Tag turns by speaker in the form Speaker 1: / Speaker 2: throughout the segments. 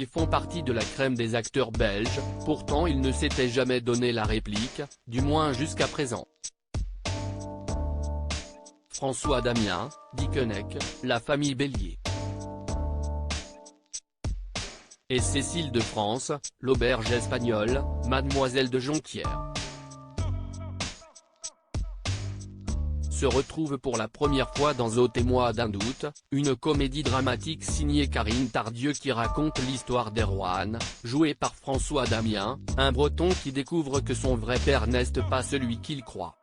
Speaker 1: Ils font partie de la crème des acteurs belges, pourtant ils ne s'étaient jamais donné la réplique, du moins jusqu'à présent. François Damien, Dickeneck, la famille Bélier. Et Cécile de France, l'auberge espagnole, mademoiselle de Jonquière. Se retrouve pour la première fois dans Ôtez-moi d'un doute, une comédie dramatique signée Karine Tardieu qui raconte l'histoire d'Erwan, joué par François Damien, un Breton qui découvre que son vrai père n'est pas celui qu'il croit.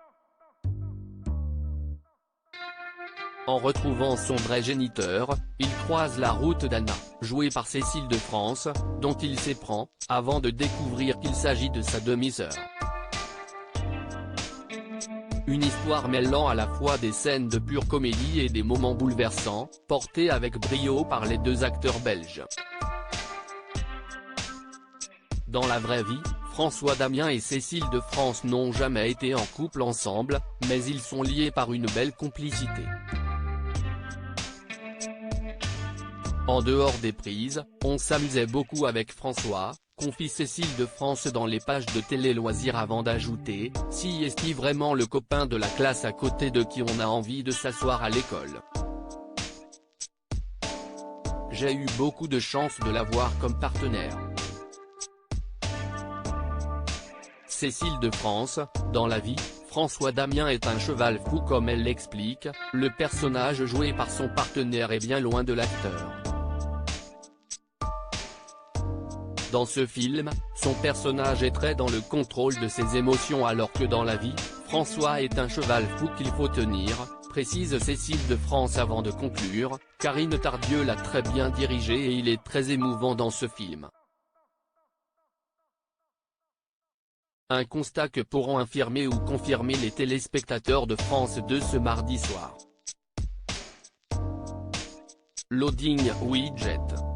Speaker 1: En retrouvant son vrai géniteur, il croise la route d'Anna, jouée par Cécile de France, dont il s'éprend, avant de découvrir qu'il s'agit de sa demi-sœur. Une histoire mêlant à la fois des scènes de pure comédie et des moments bouleversants, portés avec brio par les deux acteurs belges. Dans la vraie vie, François Damien et Cécile de France n'ont jamais été en couple ensemble, mais ils sont liés par une belle complicité. En dehors des prises, on s'amusait beaucoup avec François, confie Cécile de France dans les pages de Télé Loisirs avant d'ajouter, si est-il vraiment le copain de la classe à côté de qui on a envie de s'asseoir à l'école. J'ai eu beaucoup de chance de l'avoir comme partenaire. Cécile de France, dans la vie, François Damien est un cheval fou comme elle l'explique, le personnage joué par son partenaire est bien loin de l'acteur. Dans ce film, son personnage est très dans le contrôle de ses émotions alors que dans la vie, François est un cheval fou qu'il faut tenir, précise Cécile de France avant de conclure. Karine Tardieu l'a très bien dirigé et il est très émouvant dans ce film. Un constat que pourront infirmer ou confirmer les téléspectateurs de France 2 ce mardi soir. Loading Widget.